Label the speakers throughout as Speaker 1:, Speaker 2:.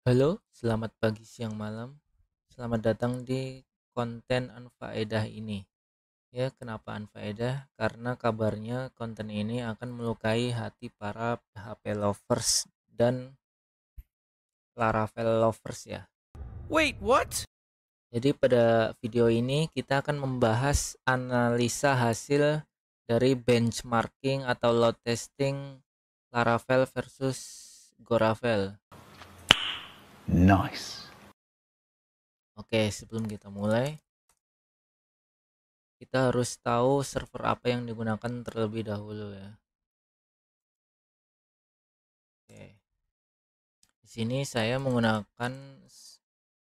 Speaker 1: Halo, selamat pagi, siang, malam. Selamat datang di konten Anfaedah ini. Ya, kenapa Anfaedah? Karena kabarnya konten ini akan melukai hati para PHP lovers dan Laravel lovers ya.
Speaker 2: Wait, what?
Speaker 1: Jadi pada video ini kita akan membahas analisa hasil dari benchmarking atau load testing Laravel versus Goravel.
Speaker 2: Nice.
Speaker 1: Oke, sebelum kita mulai, kita harus tahu server apa yang digunakan terlebih dahulu ya. Oke. Di sini saya menggunakan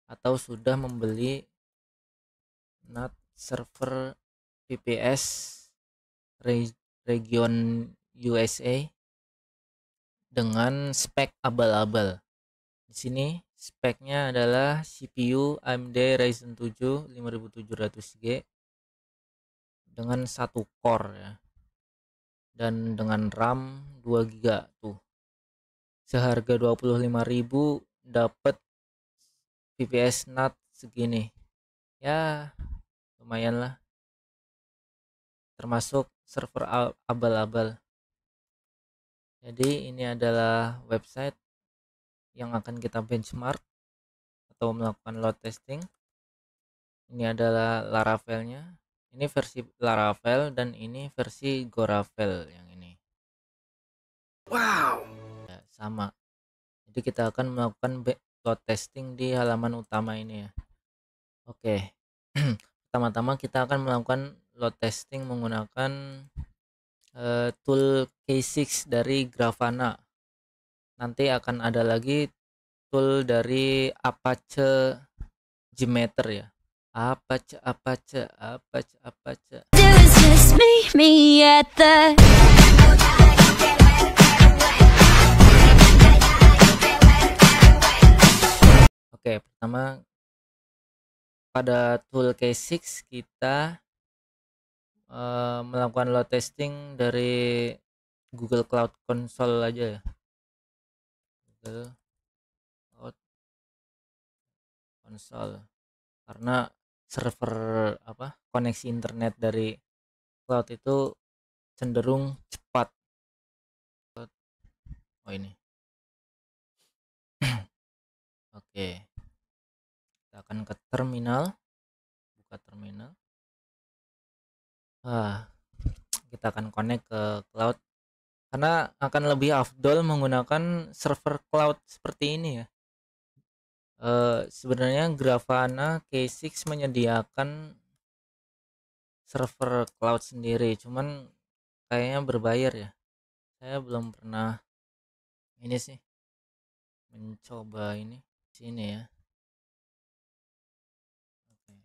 Speaker 1: atau sudah membeli NAT server VPS region USA dengan spek abal-abal. Di sini speknya adalah CPU AMD Ryzen 7 5700G dengan satu core ya, dan dengan RAM 2 GB tuh. Seharga 25.000 dapat VPS NAT segini. Ya, lumayan lah. Termasuk server abal-abal. Jadi ini adalah website yang akan kita benchmark atau melakukan load testing. Ini adalah Laravelnya. Ini versi Laravel dan ini versi Goravel yang ini.
Speaker 2: Wow.
Speaker 1: Ya, sama. Jadi kita akan melakukan load testing di halaman utama ini ya. Oke. Pertama-tama kita akan melakukan load testing menggunakan tool K6 dari Grafana. Nanti akan ada lagi tool dari Apache Gmeter ya. Apache.
Speaker 3: Just meet me at the
Speaker 1: Oke, pertama pada tool K6 kita melakukan load testing dari Google Cloud Console aja ya. Google Cloud Console. Karena server koneksi internet dari cloud itu cenderung cepat. Oh ini. Oke. Kita akan ke terminal. Buka terminal. Kita akan connect ke cloud karena akan lebih afdol menggunakan server cloud seperti ini ya. Sebenarnya Grafana K6 menyediakan server cloud sendiri, cuman kayaknya berbayar ya. Saya belum pernah ini sih mencoba ini sini ya. Oke.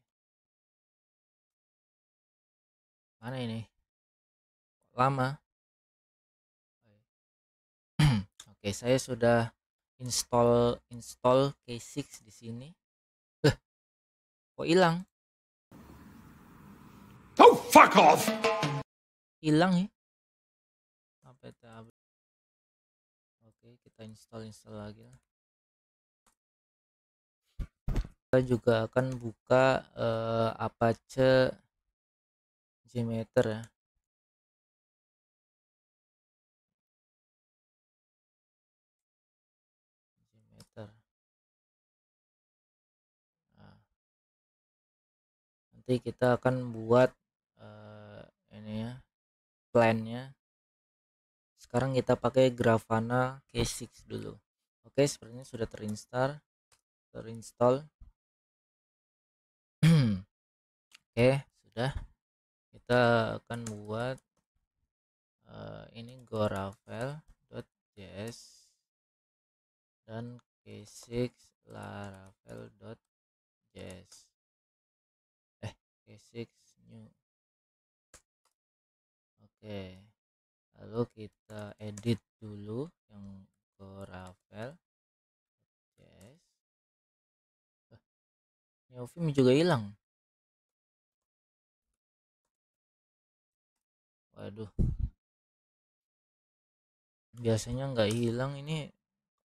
Speaker 1: Mana ini? Lama. Oke, saya sudah install K6 di sini. Kok hilang?
Speaker 2: Oh, fuck off.
Speaker 1: Hilang ya? Sampai tab. Oke, kita install lagi lah. Kita juga akan buka Apache Gmeter ya. Gmeter. Nah, nanti kita akan buat ini ya plannya. Sekarang kita pakai Grafana K6 dulu. Oke, sepertinya sudah terinstall. Oke, sudah. Kita akan buat ini goravel.js dan K6 laravel.js. K6 new. Oke, lalu kita edit dulu yang goravel.js. Neofim juga hilang. Waduh, biasanya nggak hilang ini.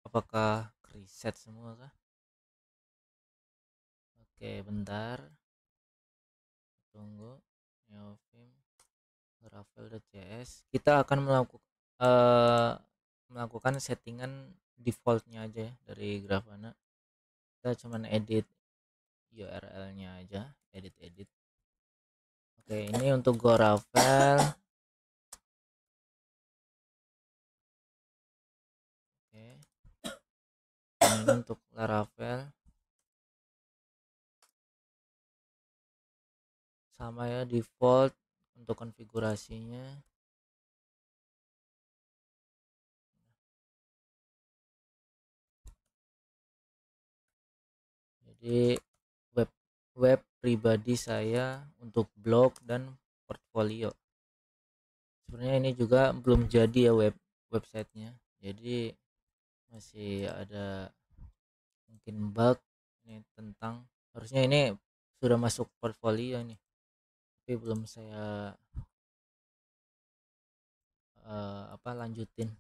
Speaker 1: Apakah reset semua kah? Oke, bentar, tunggu. Neofim Laravel.js. Kita akan melakukan settingan defaultnya aja ya dari Grafana. Kita cuman edit URL-nya aja, edit. Oke, ini untuk Laravel. Oke, ini untuk Laravel. Sama ya, default untuk konfigurasinya. Jadi web pribadi saya untuk blog dan portfolio. Sebenarnya ini juga belum jadi ya websitenya, jadi masih ada mungkin bug ini tentang, harusnya ini sudah masuk portfolio nih tapi belum saya lanjutin.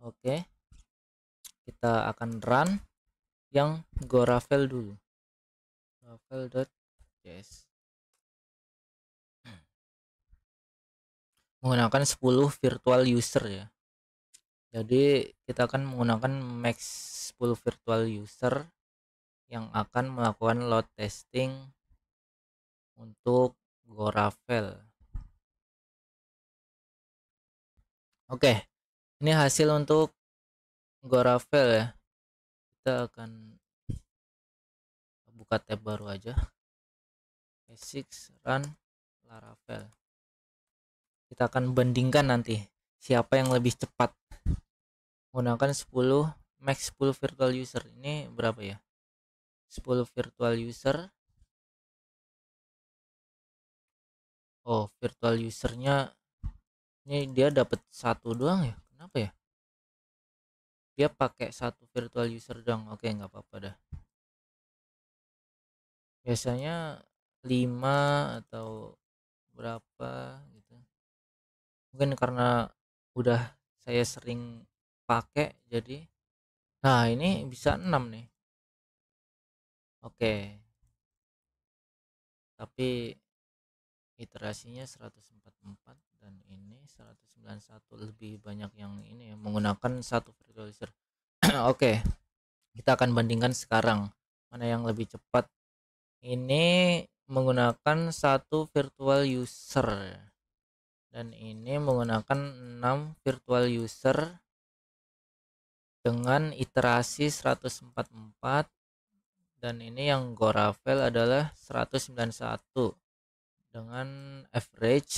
Speaker 1: Oke, kita akan run yang Goravel dulu, Laravel.js, menggunakan 10 virtual user ya. Jadi kita akan menggunakan max 10 virtual user yang akan melakukan load testing untuk Goravel. Oke, ini hasil untuk Goravel ya. Kita akan buka tab baru aja. E6 run Laravel. Kita akan bandingkan nanti siapa yang lebih cepat. Menggunakan 10 max 10 virtual user. Ini berapa ya? 10 virtual user. Oh, virtual usernya ini dia dapat satu doang ya. Kenapa ya? Dia pakai satu virtual user doang. Oke, nggak apa-apa dah. Biasanya 5 atau berapa gitu. Mungkin karena udah saya sering pakai jadi. Nah, ini bisa 6 nih. Oke. Tapi iterasinya 144 dan ini 191, lebih banyak yang ini ya, menggunakan satu virtual user. Oke, kita akan bandingkan sekarang mana yang lebih cepat. Ini menggunakan satu virtual user dan ini menggunakan 6 virtual user dengan iterasi 144, dan ini yang Goravel adalah 191 dengan average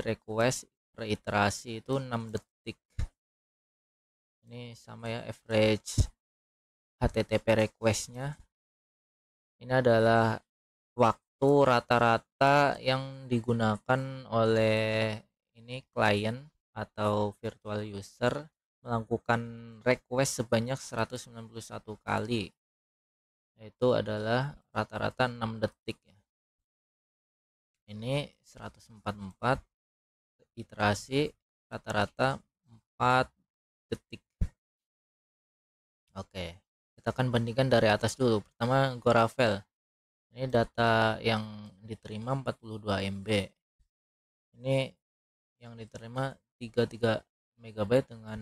Speaker 1: request per iterasi itu 6 detik. Ini sama ya, average HTTP requestnya ini adalah waktu rata-rata yang digunakan oleh ini klien atau virtual user melakukan request sebanyak 191 kali, yaitu adalah rata-rata 6 detik ya. Ini 144 iterasi rata-rata 4 detik. Oke, kita akan bandingkan dari atas dulu. Pertama Goravel. Ini data yang diterima 42 MB. Ini yang diterima 33 MB dengan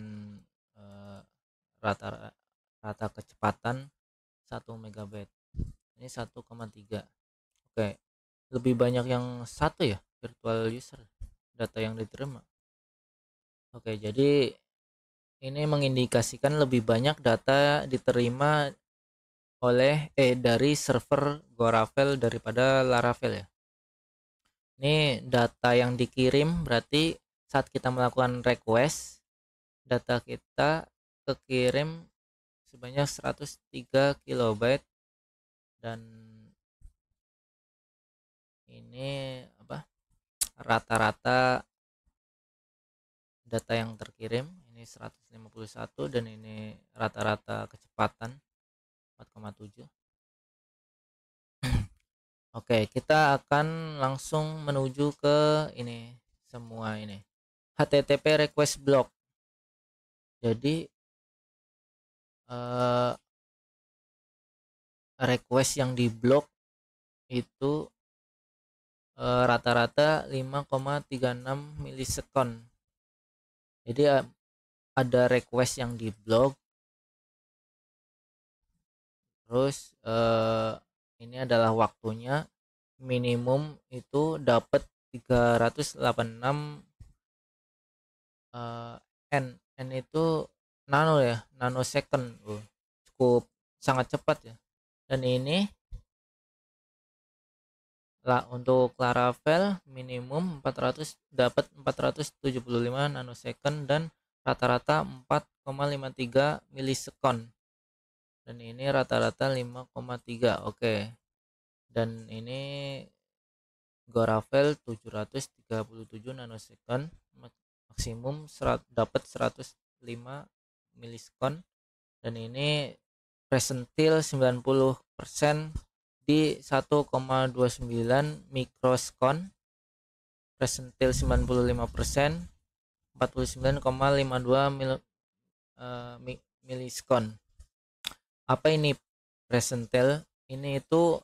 Speaker 1: rata kecepatan 1 MB. Ini 1,3. Oke, lebih banyak yang satu ya, virtual user data yang diterima. Oke, jadi ini mengindikasikan lebih banyak data diterima dari server Goravel daripada Laravel ya. Ini data yang dikirim, berarti saat kita melakukan request data kita kekirim sebanyak 103 kilobyte, dan ini rata-rata data yang terkirim ini 151, dan ini rata-rata kecepatan 4,7. Oke, kita akan langsung menuju ke ini semua ini HTTP request block. Jadi request yang diblok itu rata-rata 5,36 milisekon. Jadi ada request yang diblok, terus ini adalah waktunya minimum itu dapat 386 n itu nanosecond. Cukup sangat cepat ya. Dan ini untuk Laravel minimum 400 dapat 475 nanosecond dan rata-rata 4,53 milisekon. Dan ini rata-rata 5,3. Oke. Dan ini Laravel 737 nanosecond, maksimum dapat 105 milisekon. Dan ini persentil 90% di 1,29 mikrosekon, persentil 95%, 49,52 milisekon. Apa ini persentil? Ini itu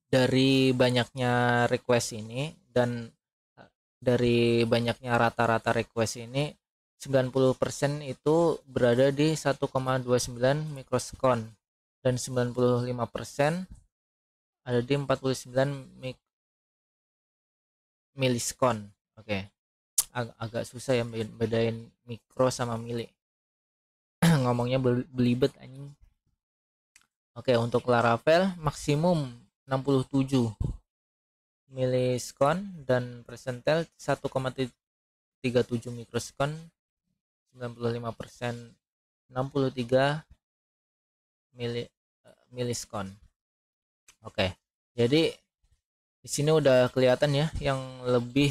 Speaker 1: dari banyaknya request ini dan dari banyaknya rata-rata request ini 90% itu berada di 1,29 mikrosekon dan 95% ada di 49 milisekon. Oke. Agak susah ya bedain mikro sama mili. Ngomongnya belibet anjing. Oke, untuk Laravel maksimum 67 milisekon dan persentil 1,37 mikrosekon, 95% 63 milisekon. Oke. Jadi di sini udah kelihatan ya yang lebih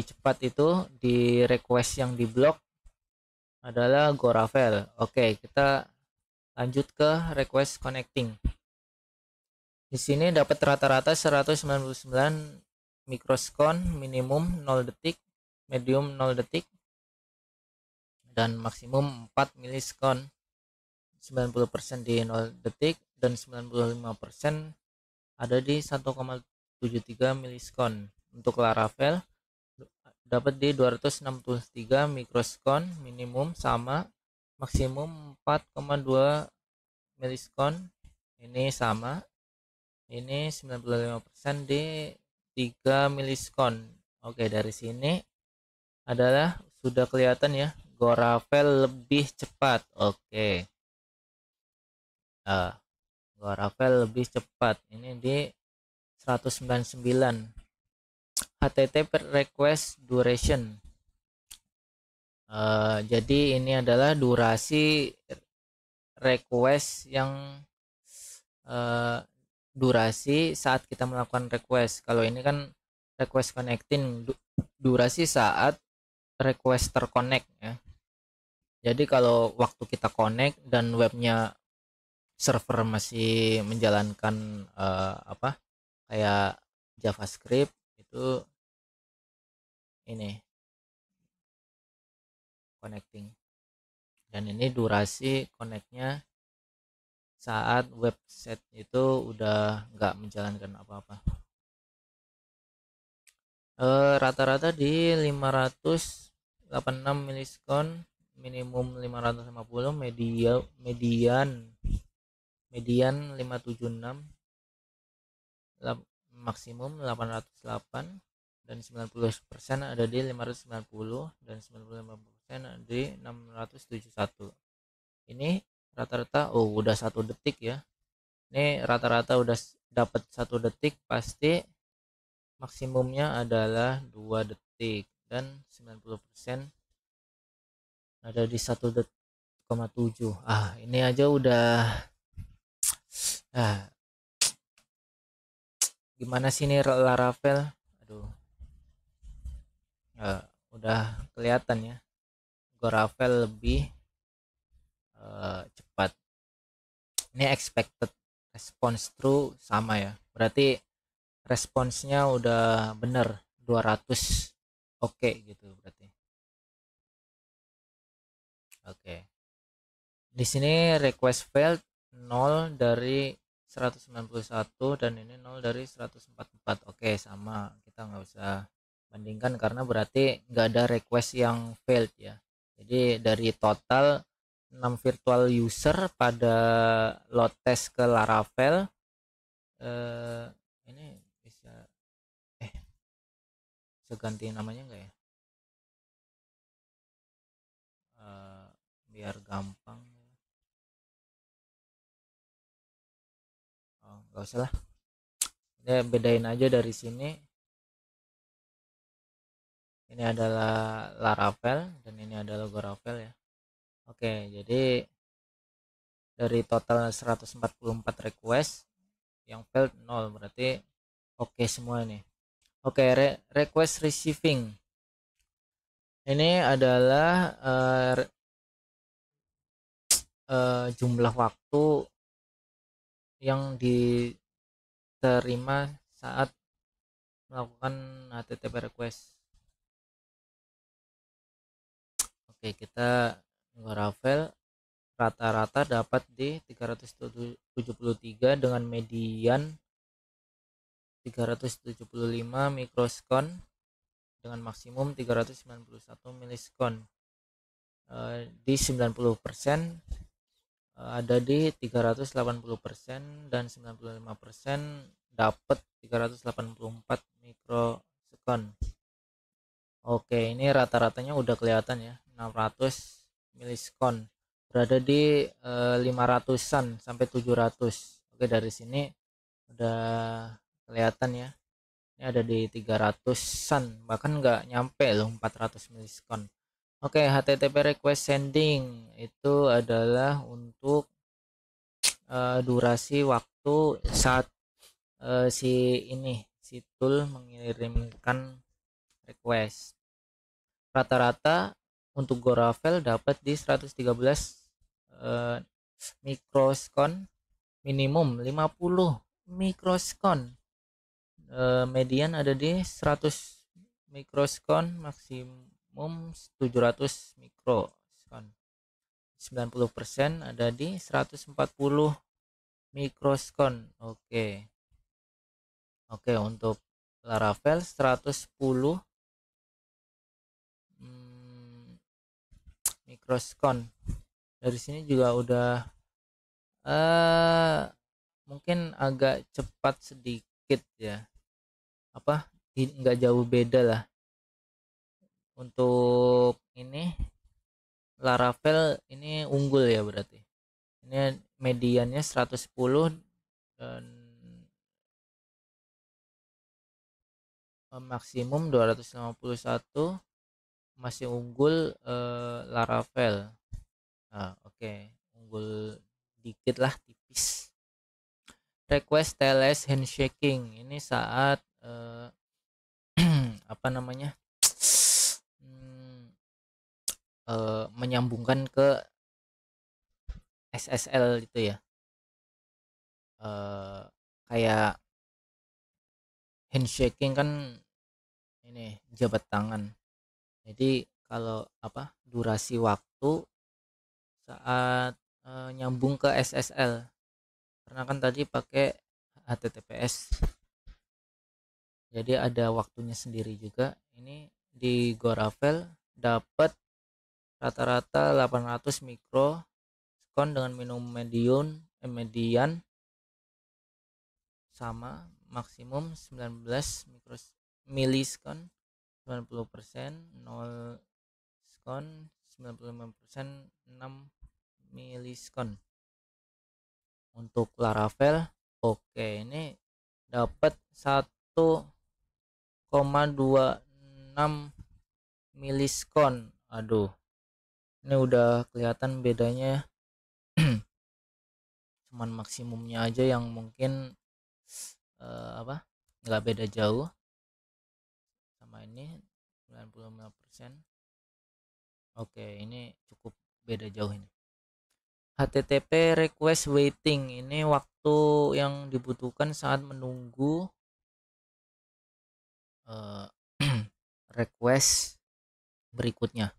Speaker 1: cepat itu di request yang diblok adalah Laravel. Oke, kita lanjut ke request connecting. Di sini dapat rata-rata 199 mikrosekon, minimum 0 detik, medium 0 detik, dan maksimum 4 milisekon. 90% di 0 detik dan 95% ada di 1,73 milisekon. Untuk Laravel dapat di 263 mikrosekon, minimum sama, maksimum 4,2 milisekon. Ini sama, ini 95% di 3 milisekon. Oke, dari sini adalah sudah kelihatan ya, Laravel lebih cepat. Oke, Laravel lebih cepat, ini di 199. HTTP request duration, jadi ini adalah durasi request yang durasi saat kita melakukan request. Kalau ini kan request connecting, durasi saat request terconnect ya. Jadi kalau waktu kita connect dan webnya server masih menjalankan kayak JavaScript itu, ini connecting, dan ini durasi connectnya saat website itu udah nggak menjalankan apa-apa. Rata-rata di 586 milisekon, minimum 550, median 576, maksimum 808, dan 90% ada di 590 dan 95% ada di 671. Ini rata-rata udah 1 detik ya. Ini rata-rata udah dapat 1 detik, pasti maksimumnya adalah 2 detik dan 90% ada di 1,7 detik. Ini aja udah gimana sih nih Laravel? Aduh. Udah kelihatan ya, Laravel lebih cepat. Ini expected response true sama ya, berarti responsnya udah bener 200 oke gitu berarti. Oke. Di sini request failed 0 dari 191 dan ini 0 dari 144. Oke, sama. Kita nggak usah bandingkan karena berarti nggak ada request yang failed ya. Jadi dari total 6 virtual user pada load test ke Laravel, ini bisa eh bisa ganti namanya nggak ya? Eh, biar gampang. Oh, nggak usah lah. Ini bedain aja dari sini. Ini adalah Laravel dan ini adalah Goravel ya. Oke, jadi dari total 144 request yang failed 0 berarti oke semua nih. Oke, request receiving ini adalah jumlah waktu yang diterima saat melakukan HTTP request. Oke, kita Laravel rata-rata dapat di 373 dengan median 375 mikroskon dengan maksimum 391 miliskon. Di 90% ada di 380% dan 95% dapat 384 mikrosekon. Oke, ini rata-ratanya udah kelihatan ya, 600 miliskon. Berada di 500-an sampai 700. Oke, dari sini udah kelihatan ya. Ini ada di 300-an, bahkan nggak nyampe loh 400 miliskon. Oke, HTTP request sending itu adalah untuk durasi waktu saat si tool mengirimkan request. Rata-rata untuk Goravel dapat di 113 mikroskon, minimum 50 mikroskon. Median ada di 100 mikroskon, maksimum 700 mikroskon. 90% ada di 140 mikroskon. Oke. Oke, untuk Laravel 110 mikroskon. Dari sini juga udah mungkin agak cepat sedikit ya. Apa? Nggak jauh beda lah. Untuk ini Laravel ini unggul ya berarti. Ini mediannya 110 dan maksimum 251, masih unggul Laravel. Oke. Unggul dikit lah, tipis. Request TLS handshaking ini saat apa namanya? Menyambungkan ke SSL itu ya. Kayak handshaking kan ini jabat tangan. Jadi kalau apa durasi waktu saat nyambung ke SSL, karena kan tadi pakai HTTPS, jadi ada waktunya sendiri juga. Ini di Goravel dapat rata-rata 800 mikroskon dengan minimum median sama maksimum 19 miliskon, 90% 0 skon, 95% 6 miliskon. Untuk Laravel oke, ini dapat 1,26 miliskon. Aduh, ini udah kelihatan bedanya. Cuman maksimumnya aja yang mungkin apa nggak beda jauh sama ini 95%. Oke, ini cukup beda jauh ini. HTTP request waiting ini waktu yang dibutuhkan saat menunggu request berikutnya.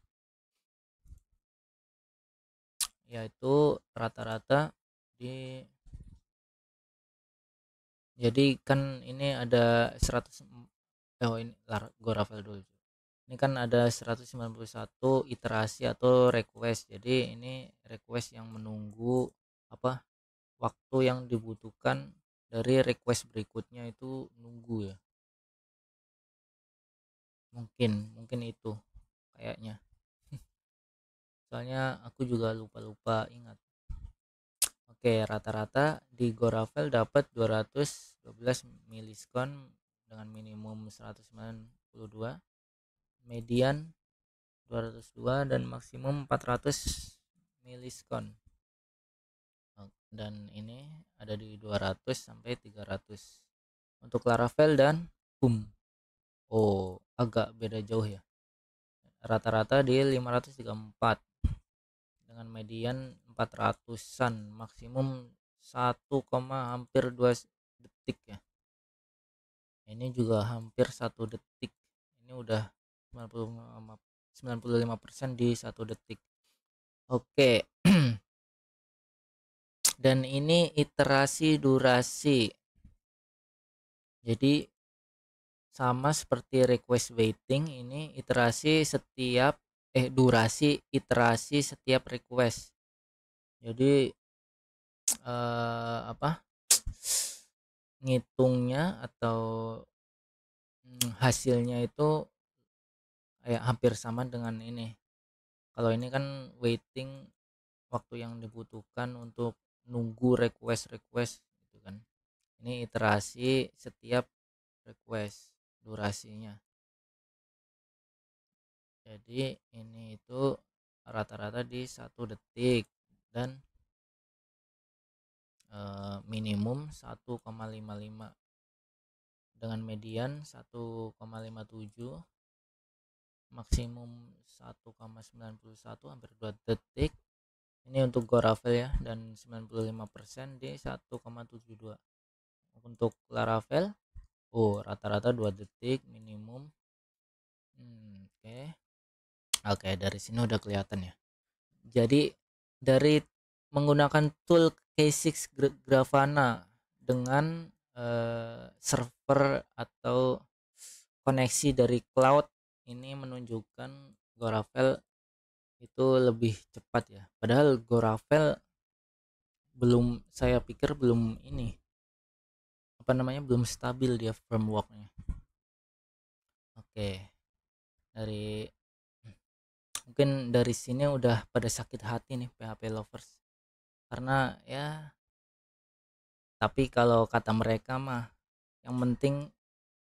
Speaker 1: yaitu rata-rata di, jadi kan ini ada 100, oh ini Goravel dulu. Ini kan ada 191 iterasi atau request. Jadi ini request yang menunggu apa, waktu yang dibutuhkan dari request berikutnya itu nunggu ya. Mungkin itu kayaknya. Soalnya aku juga lupa-lupa ingat. Oke, rata-rata di Goravel dapat 212 miliskon dengan minimum 192, median 202 dan maksimum 400 miliskon. Dan ini ada di 200 sampai 300 untuk Laravel dan boom. Oh, agak beda jauh ya. Rata-rata di 534 dengan median 400-an, maksimum 1, hampir 2 detik ya. Ini juga hampir 1 detik. Ini udah 95% di 1 detik. Oke. Dan ini iterasi durasi. Jadi sama seperti request waiting, ini iterasi setiap durasi iterasi setiap request. Jadi apa? Ngitungnya atau hasilnya itu kayak hampir sama dengan ini. Kalau ini kan waiting, waktu yang dibutuhkan untuk nunggu request gitu kan. Ini iterasi setiap request durasinya. Jadi ini itu rata-rata di 1 detik dan minimum 1,55 dengan median 1,57, maksimum 1,91, hampir 2 detik. Ini untuk Goravel ya, dan 95% di 1,72. Untuk Laravel rata-rata 2 detik minimum. Oke, dari sini udah kelihatan ya. Jadi dari menggunakan tool K6 Grafana dengan server atau koneksi dari cloud, ini menunjukkan Goravel itu lebih cepat ya. Padahal Goravel belum, saya pikir belum ini apa namanya, belum stabil dia frameworknya. Oke, dari mungkin dari sini udah pada sakit hati nih PHP lovers, karena ya, tapi kalau kata mereka mah yang penting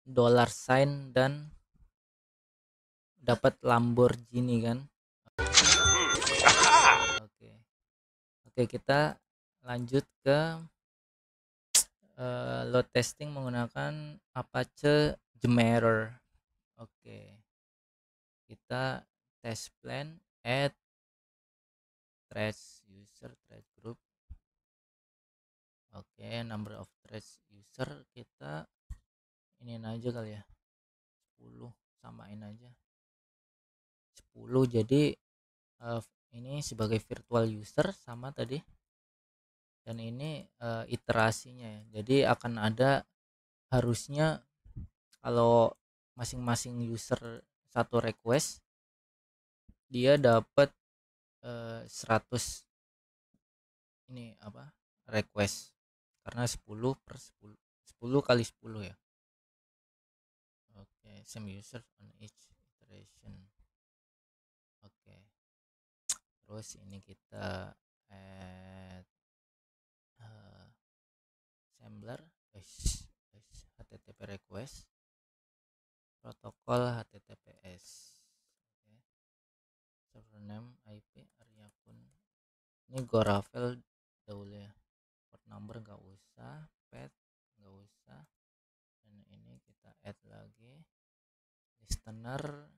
Speaker 1: dollar sign dan dapat Lamborghini kan. Oke. Oke, kita lanjut ke load testing menggunakan Apache Gemmerer. Oke. Kita test plan add threads user thread group. Oke, number of threads user kita ini aja kali ya, 10, samain aja 10. Jadi ini sebagai virtual user sama tadi, dan ini iterasinya ya. Jadi akan ada, harusnya kalau masing-masing user satu request dia dapat 100 ini apa, request, karena 10 per 10, 10 kali 10 ya. Oke, same user on each iteration. Oke, terus ini kita add assembler, http request protokol https. Oke. Server name, IP, area akun. Ini Goravel dahulu ya. Port number nggak usah, pet nggak usah. Dan ini kita add lagi listener,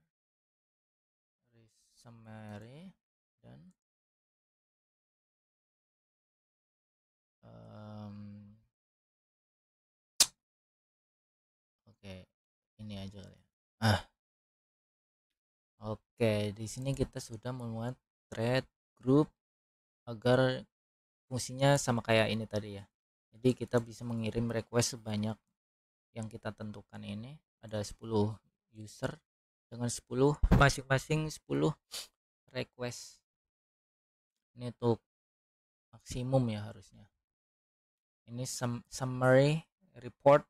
Speaker 1: summary, dan oke, ini aja kali ya. Oke, di sini kita sudah memuat thread group agar fungsinya sama kayak ini tadi ya. Jadi kita bisa mengirim request sebanyak yang kita tentukan. Ini ada 10 user dengan 10 masing-masing 10 request. Ini untuk maksimum ya harusnya. Ini summary report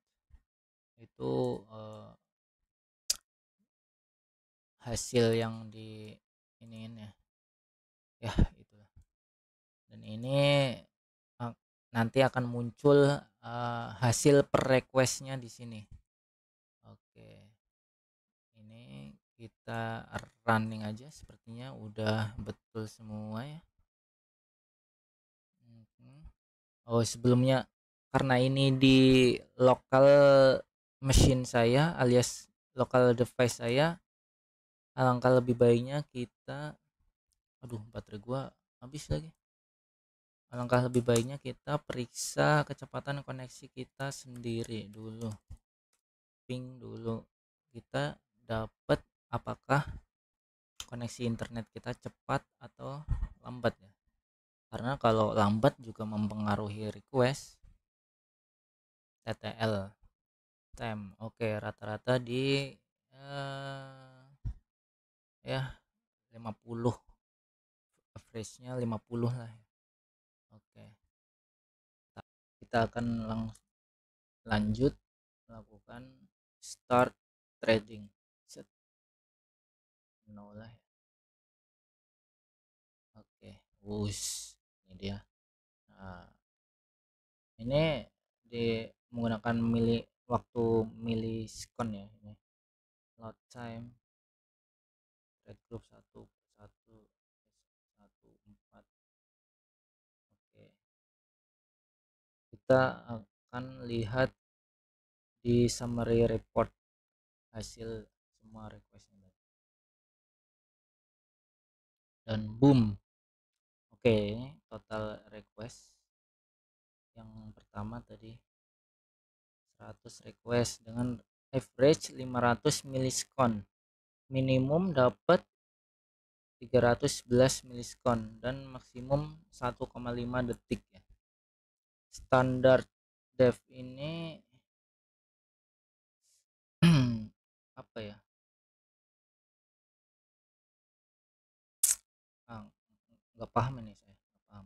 Speaker 1: itu hasil yang di ini ya. Ya, itulah. Dan ini nanti akan muncul hasil per requestnya di sini. Oke, ini kita running aja, sepertinya udah betul semua ya. Oh, sebelumnya karena ini di lokal machine saya alias lokal device saya, alangkah lebih baiknya kita, aduh baterai gua habis lagi. Alangkah lebih baiknya kita periksa kecepatan koneksi kita sendiri dulu. Ping dulu. Kita dapat apakah koneksi internet kita cepat atau lambat ya. Karena kalau lambat juga mempengaruhi request TTL time. Oke, rata-rata di ya 50, average-nya 50 lah ya. Oke. Kita akan lanjut melakukan start trading. Set. No lah ya. Oke, ini dia. Nah, ini menggunakan waktu milisekon ya ini. Load time red group 1 Oke. Kita akan lihat di summary report hasil semua requestnya dan boom. Oke, total request yang pertama tadi 100 request dengan average 500 milisekon, minimum dapat 311 milisekon dan maksimum 1,5 detik ya. Standar dev ini apa ya, nggak paham ini saya, nggak paham.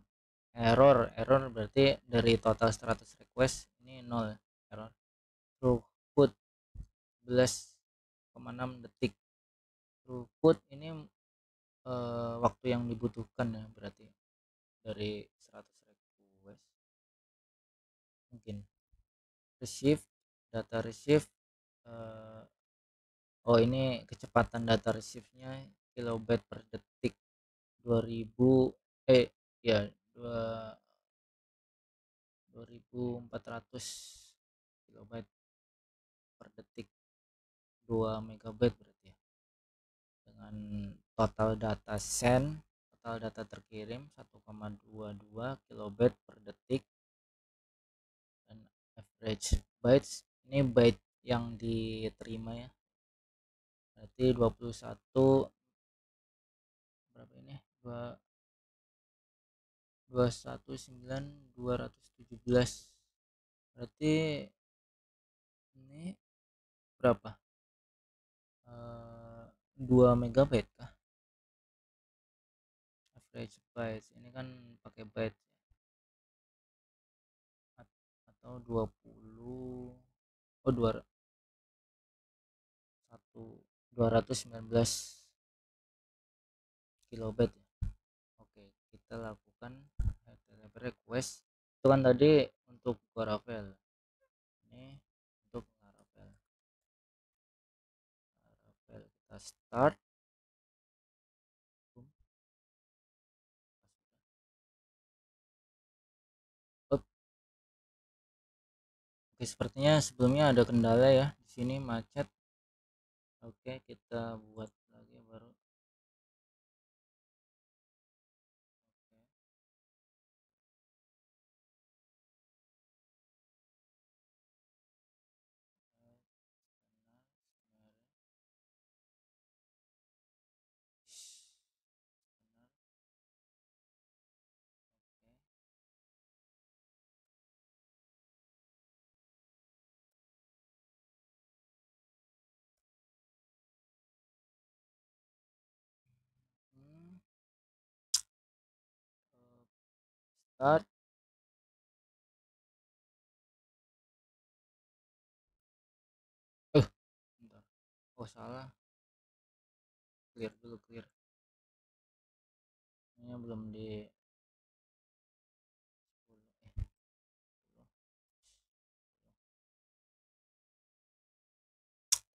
Speaker 1: Error berarti dari total 100 request ini 0 error. Throughput 11,6 detik. Throughput ini waktu yang dibutuhkan ya berarti dari 100 request. Mungkin data receive oh ini kecepatan data receive-nya kilobyte per detik 2000 ya 2400 kilobyte per detik, 2 megabyte berarti ya. Dengan total data total data terkirim 1,22 kilobyte per detik dan average bytes ini byte yang diterima ya. Berarti 21 berapa ini? 219.217. Berarti ini berapa? 2 megabyte kah? Average bytes ini kan pakai byte atau 20 oh 219 kilobyte ya. Oke, kita lakukan HTTP request. Itu kan tadi untuk Laravel. Ini untuk Laravel. Kita start. Oke, sepertinya sebelumnya ada kendala ya. Di sini macet. Oke, kita buat lagi baru. start. Bentar. Oh salah, clear dulu, clear. Ini belum di 10.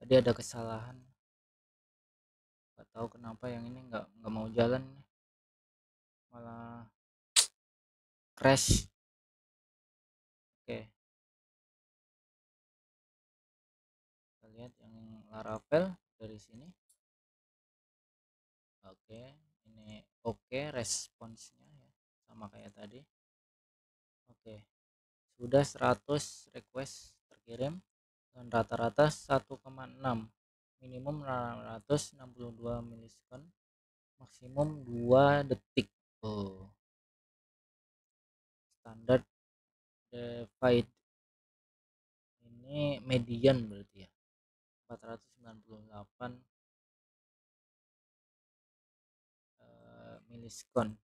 Speaker 1: Tadi ada kesalahan, nggak tahu kenapa yang ini nggak mau jalan nih, malah crash. Oke, kita lihat yang Laravel dari sini. Oke, ini oke responsnya ya, sama kayak tadi. Oke, sudah 100 request terkirim dan rata-rata 1,6, minimum 662 milisekund, maksimum 2 detik. Oh, standar divide ini median berarti ya, 498 milisekund.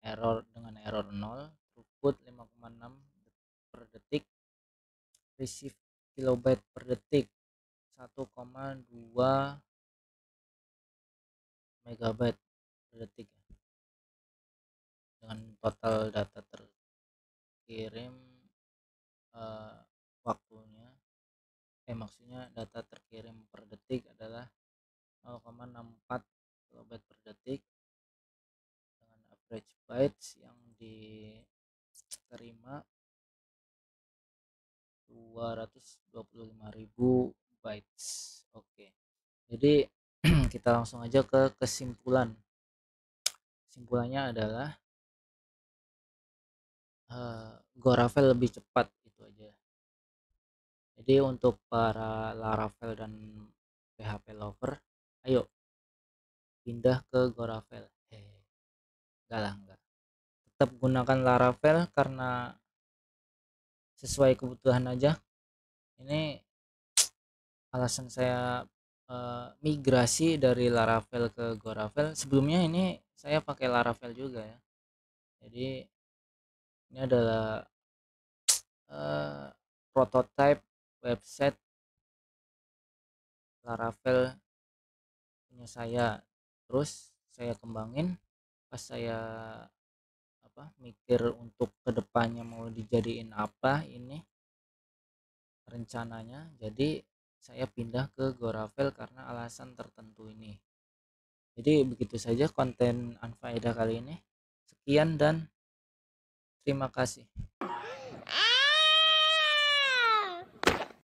Speaker 1: Error dengan error 0, throughput 5,6 per detik, receive kilobyte per detik 1,2 megabyte per detik ya. Dengan total data terkirim waktunya maksudnya data terkirim per detik adalah 0,64 kilobyte per detik, dengan average bytes yang diterima 225.000 bytes. Oke, jadi kita langsung aja ke kesimpulan. Kesimpulannya adalah Goravel lebih cepat, itu aja. Jadi untuk para Laravel dan PHP lover, ayo pindah ke Goravel. Enggak lah, enggak. Tetap gunakan Laravel karena sesuai kebutuhan aja. Ini alasan saya migrasi dari Laravel ke Goravel. Sebelumnya ini saya pakai Laravel juga ya. Jadi ini adalah prototype website Laravel punya saya. Terus saya kembangin pas saya mikir untuk kedepannya mau dijadiin apa ini rencananya. Jadi saya pindah ke Goravel karena alasan tertentu ini. Jadi begitu saja konten Anfaedah kali ini. Sekian dan terima kasih.